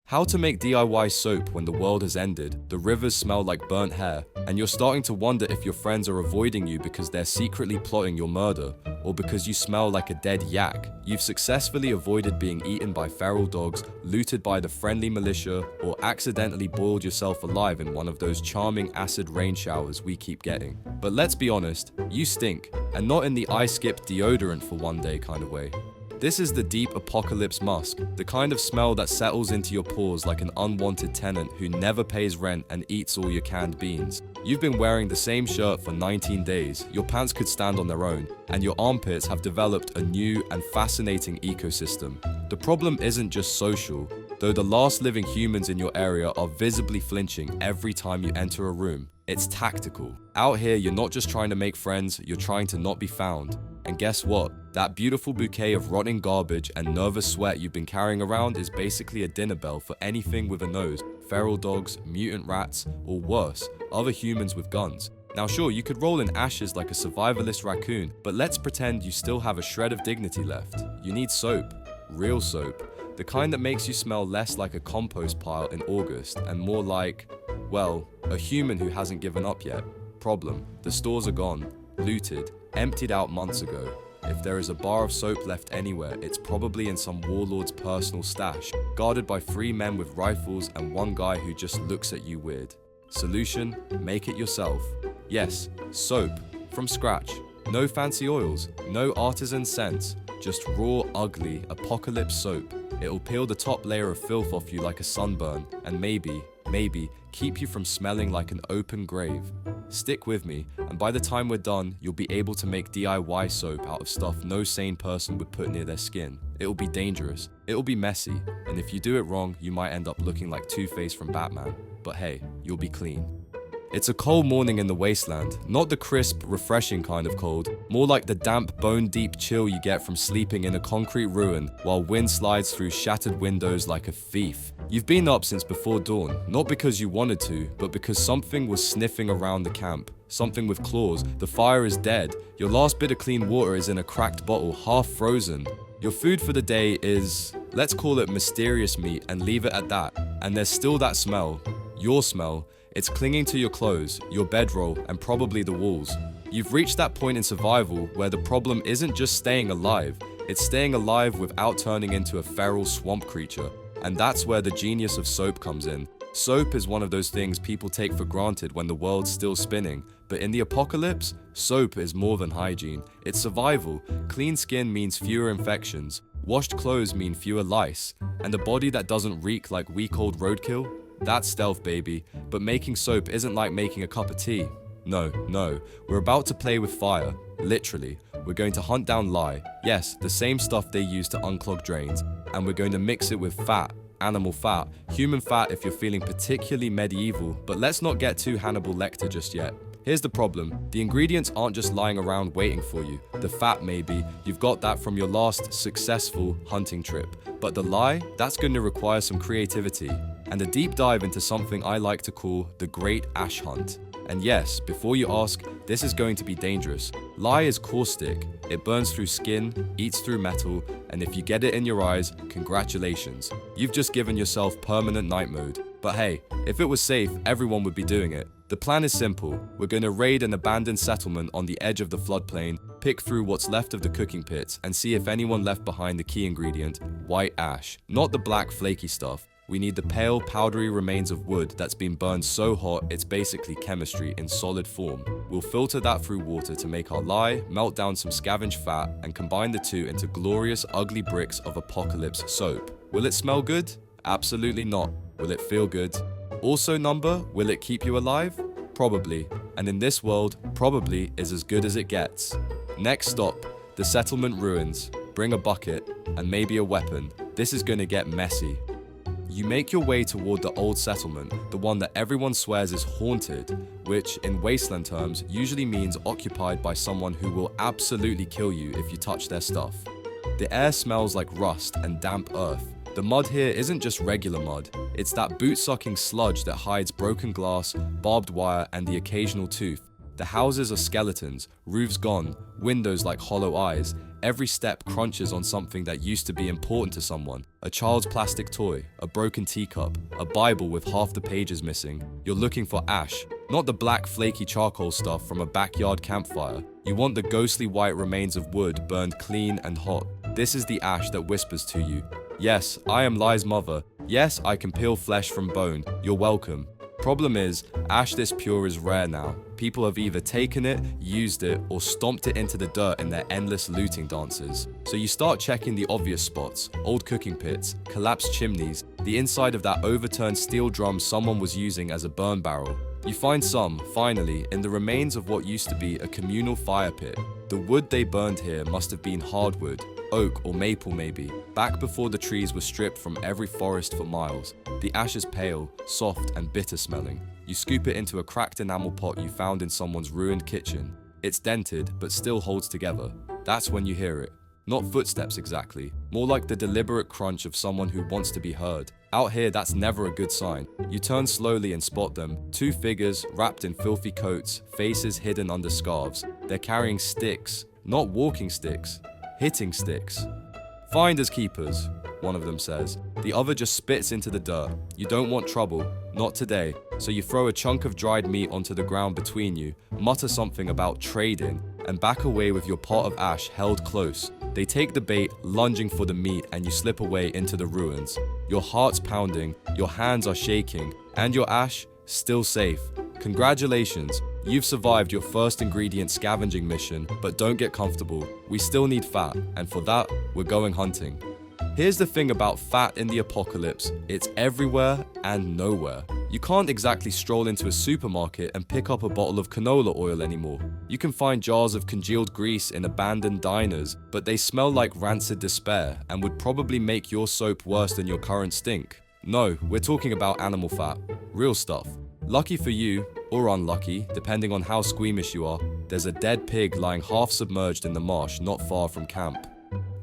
How to make DIY soap when the world has ended, the rivers smell like burnt hair, and you're starting to wonder if your friends are avoiding you because they're secretly plotting your murder, or because you smell like a dead yak. You've successfully avoided being eaten by feral dogs, looted by the friendly militia, or accidentally boiled yourself alive in one of those charming acid rain showers we keep getting. But let's be honest, you stink, and not in the I skip deodorant for one day kind of way. This is the deep apocalypse musk, the kind of smell that settles into your pores like an unwanted tenant who never pays rent and eats all your canned beans. You've been wearing the same shirt for 19 days, your pants could stand on their own, and your armpits have developed a new and fascinating ecosystem. The problem isn't just social, though the last living humans in your area are visibly flinching every time you enter a room. It's tactical. Out here, you're not just trying to make friends, you're trying to not be found. And guess what? That beautiful bouquet of rotting garbage and nervous sweat you've been carrying around is basically a dinner bell for anything with a nose. Feral dogs, mutant rats, or worse, other humans with guns. Now sure, you could roll in ashes like a survivalist raccoon, but let's pretend you still have a shred of dignity left. You need soap. Real soap. The kind that makes you smell less like a compost pile in August and more like, well, a human who hasn't given up yet. Problem: the stores are gone, looted, emptied out months ago. If there is a bar of soap left anywhere, it's probably in some warlord's personal stash, guarded by 3 men with rifles and 1 guy who just looks at you weird. Solution: make it yourself. Yes, soap, from scratch. No fancy oils, no artisan scents, just raw, ugly, apocalypse soap. It'll peel the top layer of filth off you like a sunburn, and maybe, keep you from smelling like an open grave. Stick with me, and by the time we're done, you'll be able to make DIY soap out of stuff no sane person would put near their skin. It'll be dangerous, it'll be messy, and if you do it wrong, you might end up looking like Two-Face from Batman. But hey, you'll be clean. It's a cold morning in the wasteland, not the crisp, refreshing kind of cold, more like the damp, bone-deep chill you get from sleeping in a concrete ruin while wind slides through shattered windows like a thief. You've been up since before dawn, not because you wanted to, but because something was sniffing around the camp. Something with claws. The fire is dead. Your last bit of clean water is in a cracked bottle, half frozen. Your food for the day is, let's call it mysterious meat and leave it at that. And there's still that smell. Your smell. It's clinging to your clothes, your bedroll, and probably the walls. You've reached that point in survival where the problem isn't just staying alive, it's staying alive without turning into a feral swamp creature. And that's where the genius of soap comes in. Soap is one of those things people take for granted when the world's still spinning. But in the apocalypse, soap is more than hygiene. It's survival. Clean skin means fewer infections. Washed clothes mean fewer lice. And a body that doesn't reek like week-old roadkill? That's stealth, baby. But making soap isn't like making a cup of tea. No. We're about to play with fire. Literally. We're going to hunt down lye. Yes, the same stuff they use to unclog drains. And we're going to mix it with fat. Animal fat. Human fat if you're feeling particularly medieval. But let's not get too Hannibal Lecter just yet. Here's the problem. The ingredients aren't just lying around waiting for you. The fat maybe, you've got that from your last successful hunting trip. But the lye, that's going to require some creativity. And a deep dive into something I like to call the Great Ash Hunt. And yes, before you ask, this is going to be dangerous. Lye is caustic. It burns through skin, eats through metal, and if you get it in your eyes, congratulations. You've just given yourself permanent night mode. But hey, if it was safe, everyone would be doing it. The plan is simple. We're going to raid an abandoned settlement on the edge of the floodplain, pick through what's left of the cooking pits, and see if anyone left behind the key ingredient, white ash. Not the black flaky stuff. We need the pale, powdery remains of wood that's been burned so hot it's basically chemistry in solid form. We'll filter that through water to make our lye, melt down some scavenged fat, and combine the two into glorious, ugly bricks of apocalypse soap. Will it smell good? Absolutely not. Will it feel good? Also number, will it keep you alive? Probably. And in this world, probably is as good as it gets. Next stop, the settlement ruins. Bring a bucket, and maybe a weapon. This is gonna get messy. You make your way toward the old settlement, the one that everyone swears is haunted, which, in wasteland terms, usually means occupied by someone who will absolutely kill you if you touch their stuff. The air smells like rust and damp earth. The mud here isn't just regular mud, it's that boot-sucking sludge that hides broken glass, barbed wire, and the occasional tooth. The houses are skeletons, roofs gone, windows like hollow eyes. Every step crunches on something that used to be important to someone. A child's plastic toy, a broken teacup, a Bible with half the pages missing. You're looking for ash, not the black flaky charcoal stuff from a backyard campfire. You want the ghostly white remains of wood burned clean and hot. This is the ash that whispers to you, "Yes, I am Lie's mother. Yes, I can peel flesh from bone. You're welcome." Problem is, ash this pure is rare now. People have either taken it, used it, or stomped it into the dirt in their endless looting dances. So you start checking the obvious spots: old cooking pits, collapsed chimneys, the inside of that overturned steel drum someone was using as a burn barrel. You find some, finally, in the remains of what used to be a communal fire pit. The wood they burned here must have been hardwood, oak or maple maybe, back before the trees were stripped from every forest for miles. The ash is pale, soft and bitter smelling. You scoop it into a cracked enamel pot you found in someone's ruined kitchen. It's dented, but still holds together. That's when you hear it. Not footsteps exactly, more like the deliberate crunch of someone who wants to be heard. Out here, that's never a good sign. You turn slowly and spot them. Two figures, wrapped in filthy coats, faces hidden under scarves. They're carrying sticks, not walking sticks, hitting sticks. "Finders keepers," one of them says. The other just spits into the dirt. You don't want trouble, not today, so you throw a chunk of dried meat onto the ground between you, mutter something about trading, and back away with your pot of ash held close. They take the bait, lunging for the meat, and you slip away into the ruins. Your heart's pounding, your hands are shaking, and your ash, still safe. Congratulations, you've survived your first ingredient scavenging mission, but don't get comfortable. We still need fat, and for that, we're going hunting. Here's the thing about fat in the apocalypse, it's everywhere and nowhere. You can't exactly stroll into a supermarket and pick up a bottle of canola oil anymore. You can find jars of congealed grease in abandoned diners, but they smell like rancid despair and would probably make your soap worse than your current stink. No, we're talking about animal fat, real stuff. Lucky for you, or unlucky, depending on how squeamish you are, there's a dead pig lying half submerged in the marsh not far from camp.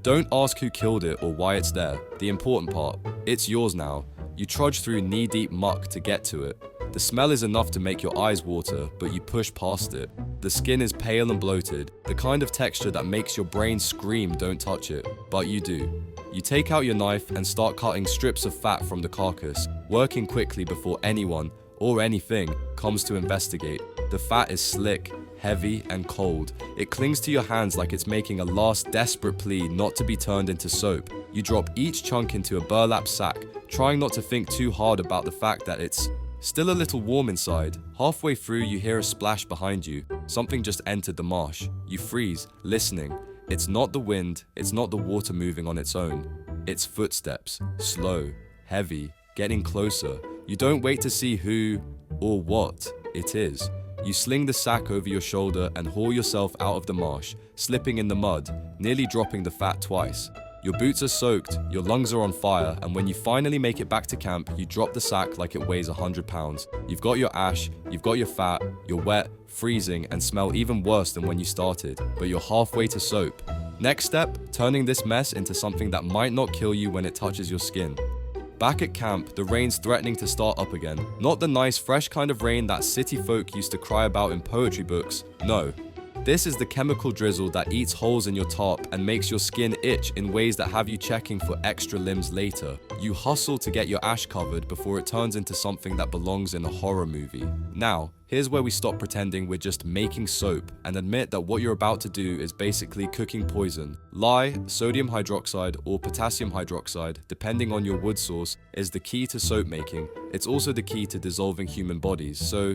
Don't ask who killed it or why it's there. The important part, it's yours now. You trudge through knee-deep muck to get to it. The smell is enough to make your eyes water, but you push past it. The skin is pale and bloated, the kind of texture that makes your brain scream don't touch it, but you do. You take out your knife and start cutting strips of fat from the carcass, working quickly before anyone, or anything, comes to investigate. The fat is slick, heavy, and cold. It clings to your hands like it's making a last desperate plea not to be turned into soap. You drop each chunk into a burlap sack, trying not to think too hard about the fact that it's still a little warm inside. Halfway through, you hear a splash behind you. Something just entered the marsh. You freeze, listening. It's not the wind, it's not the water moving on its own. It's footsteps, slow, heavy, getting closer. You don't wait to see who or what it is. You sling the sack over your shoulder and haul yourself out of the marsh, slipping in the mud, nearly dropping the fat twice. Your boots are soaked, your lungs are on fire, and when you finally make it back to camp, you drop the sack like it weighs 100 pounds. You've got your ash, you've got your fat, you're wet, freezing, and smell even worse than when you started, but you're halfway to soap. Next step, turning this mess into something that might not kill you when it touches your skin. Back at camp, the rain's threatening to start up again. Not the nice, fresh kind of rain that city folk used to cry about in poetry books, no. This is the chemical drizzle that eats holes in your tarp and makes your skin itch in ways that have you checking for extra limbs later. You hustle to get your ash covered before it turns into something that belongs in a horror movie. Now, here's where we stop pretending we're just making soap and admit that what you're about to do is basically cooking poison. Lye, sodium hydroxide, or potassium hydroxide, depending on your wood source, is the key to soap making. It's also the key to dissolving human bodies, so,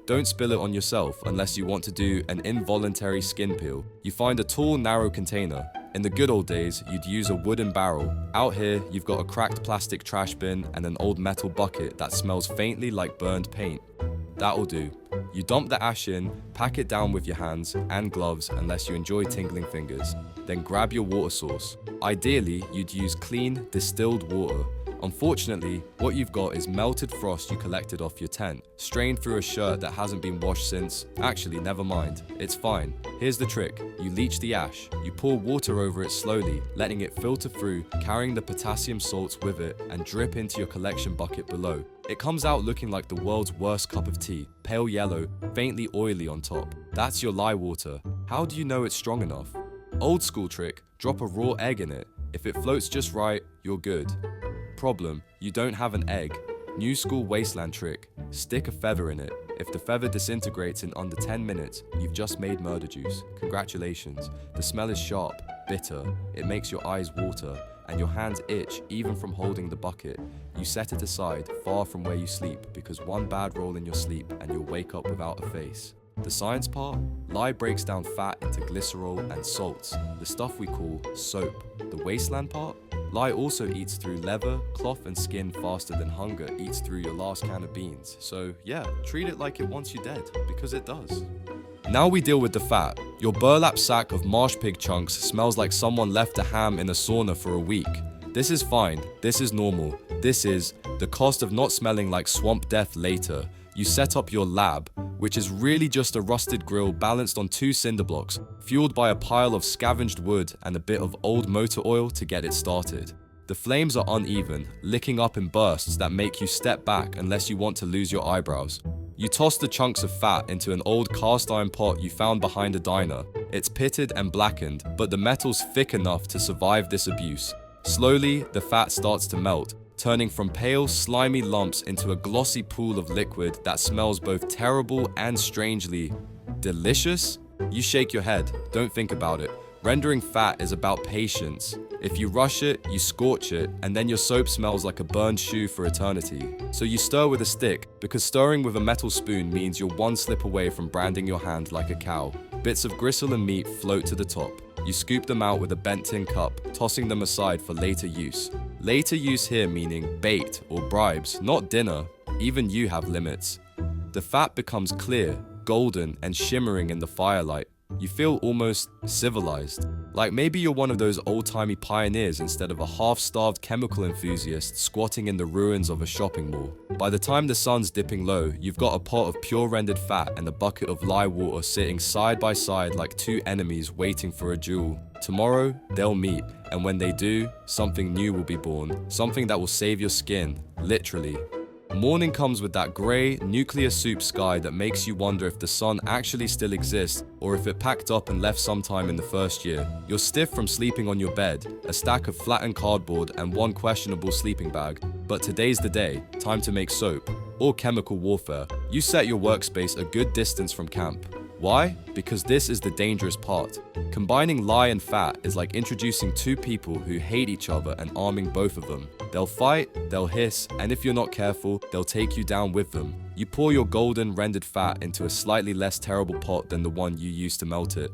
don't spill it on yourself unless you want to do an involuntary skin peel. You find a tall, narrow container. In the good old days, you'd use a wooden barrel. Out here, you've got a cracked plastic trash bin and an old metal bucket that smells faintly like burned paint. That'll do. You dump the ash in, pack it down with your hands and gloves unless you enjoy tingling fingers. Then grab your water source. Ideally, you'd use clean, distilled water. Unfortunately, what you've got is melted frost you collected off your tent, strained through a shirt that hasn't been washed since. Actually, never mind. It's fine. Here's the trick. You leach the ash. You pour water over it slowly, letting it filter through, carrying the potassium salts with it, and drip into your collection bucket below. It comes out looking like the world's worst cup of tea, pale yellow, faintly oily on top. That's your lye water. How do you know it's strong enough? Old school trick, drop a raw egg in it. If it floats just right, you're good. Problem, you don't have an egg. New school wasteland trick, stick a feather in it. If the feather disintegrates in under 10 minutes, you've just made murder juice. Congratulations. The smell is sharp, bitter, it makes your eyes water, and your hands itch even from holding the bucket. You set it aside, far from where you sleep, because one bad roll in your sleep and you'll wake up without a face. The science part? Lye breaks down fat into glycerol and salts, the stuff we call soap. The wasteland part? Lye also eats through leather, cloth and skin faster than hunger eats through your last can of beans. So yeah, treat it like it wants you dead, because it does. Now we deal with the fat. Your burlap sack of marsh pig chunks smells like someone left a ham in a sauna for a week. This is fine, this is normal. This is the cost of not smelling like swamp death later. You set up your lab, which is really just a rusted grill balanced on 2 cinder blocks, fueled by a pile of scavenged wood and a bit of old motor oil to get it started. The flames are uneven, licking up in bursts that make you step back unless you want to lose your eyebrows. You toss the chunks of fat into an old cast iron pot you found behind a diner. It's pitted and blackened, but the metal's thick enough to survive this abuse. Slowly, the fat starts to melt, turning from pale, slimy lumps into a glossy pool of liquid that smells both terrible and strangely delicious. You shake your head, don't think about it. Rendering fat is about patience. If you rush it, you scorch it, and then your soap smells like a burned shoe for eternity. So you stir with a stick, because stirring with a metal spoon means you're one slip away from branding your hand like a cow. Bits of gristle and meat float to the top. You scoop them out with a bent tin cup, tossing them aside for later use. Later use here meaning bait or bribes, not dinner. Even you have limits. The fat becomes clear, golden, and shimmering in the firelight. You feel almost civilized. Like maybe you're one of those old-timey pioneers instead of a half-starved chemical enthusiast squatting in the ruins of a shopping mall. By the time the sun's dipping low, you've got a pot of pure rendered fat and a bucket of lye water sitting side by side like 2 enemies waiting for a duel. Tomorrow, they'll meet, and when they do, something new will be born. Something that will save your skin, literally. Morning comes with that grey, nuclear soup sky that makes you wonder if the sun actually still exists or if it packed up and left sometime in the first year. You're stiff from sleeping on your bed, a stack of flattened cardboard and 1 questionable sleeping bag. But today's the day, time to make soap, or chemical warfare. You set your workspace a good distance from camp. Why? Because this is the dangerous part. Combining lye and fat is like introducing 2 people who hate each other and arming both of them. They'll fight, they'll hiss, and if you're not careful, they'll take you down with them. You pour your golden rendered fat into a slightly less terrible pot than the one you used to melt it.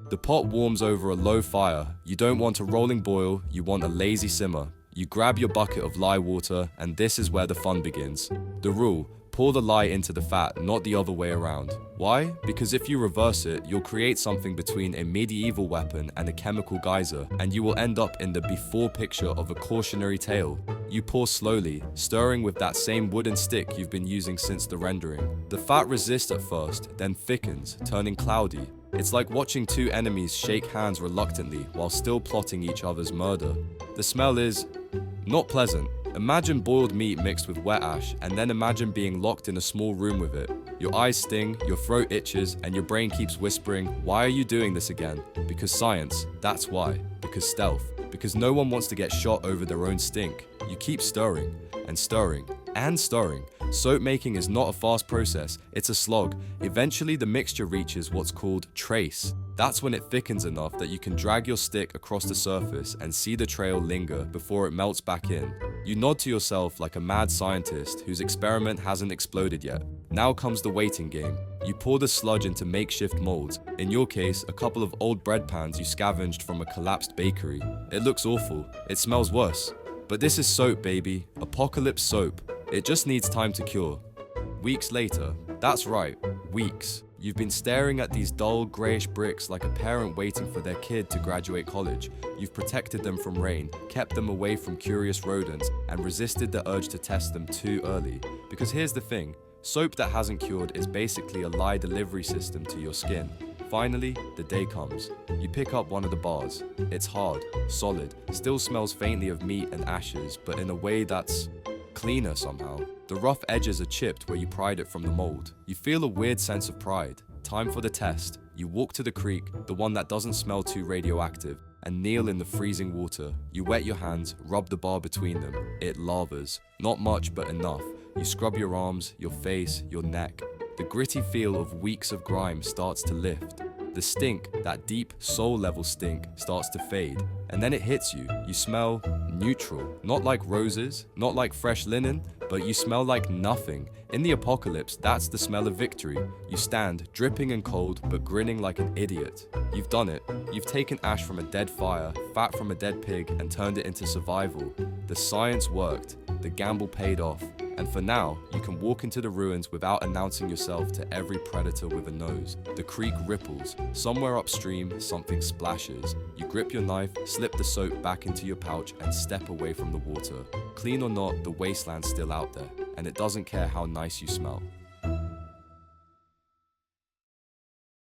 The pot warms over a low fire. You don't want a rolling boil, you want a lazy simmer. You grab your bucket of lye water, and this is where the fun begins. The rule: pour the lye into the fat, not the other way around. Why? Because if you reverse it, you'll create something between a medieval weapon and a chemical geyser, and you will end up in the before picture of a cautionary tale. You pour slowly, stirring with that same wooden stick you've been using since the rendering. The fat resists at first, then thickens, turning cloudy. It's like watching 2 enemies shake hands reluctantly while still plotting each other's murder. The smell is not pleasant. Imagine boiled meat mixed with wet ash, and then imagine being locked in a small room with it. Your eyes sting, your throat itches, and your brain keeps whispering, why are you doing this again? Because science, that's why. Because stealth. Because no one wants to get shot over their own stink. You keep stirring, and stirring, and stirring. Soap making is not a fast process, it's a slog. Eventually the mixture reaches what's called trace. That's when it thickens enough that you can drag your stick across the surface and see the trail linger before it melts back in. You nod to yourself like a mad scientist whose experiment hasn't exploded yet. Now comes the waiting game. You pour the sludge into makeshift molds, in your case, a couple of old bread pans you scavenged from a collapsed bakery. It looks awful, it smells worse. But this is soap, baby. Apocalyptic soap. It just needs time to cure. Weeks later. That's right, weeks. You've been staring at these dull, greyish bricks like a parent waiting for their kid to graduate college. You've protected them from rain, kept them away from curious rodents, and resisted the urge to test them too early. Because here's the thing, soap that hasn't cured is basically a lye delivery system to your skin. Finally, the day comes. You pick up one of the bars. It's hard, solid, still smells faintly of meat and ashes, but in a way that's cleaner somehow. The rough edges are chipped where you pried it from the mold. You feel a weird sense of pride. Time for the test. You walk to the creek, the one that doesn't smell too radioactive, and kneel in the freezing water. You wet your hands, rub the bar between them. It lavas. Not much, but enough. You scrub your arms, your face, your neck. The gritty feel of weeks of grime starts to lift. The stink, that deep soul-level stink, starts to fade. And then it hits you. You smell neutral. Not like roses, not like fresh linen, but you smell like nothing. In the apocalypse, that's the smell of victory. You stand, dripping and cold, but grinning like an idiot. You've done it. You've taken ash from a dead fire, fat from a dead pig, and turned it into survival. The science worked. The gamble paid off. And for now, you can walk into the ruins without announcing yourself to every predator with a nose. The creek ripples. Somewhere upstream, something splashes. You grip your knife, slip the soap back into your pouch, and step away from the water. Clean or not, the wasteland's still out there, and it doesn't care how nice you smell.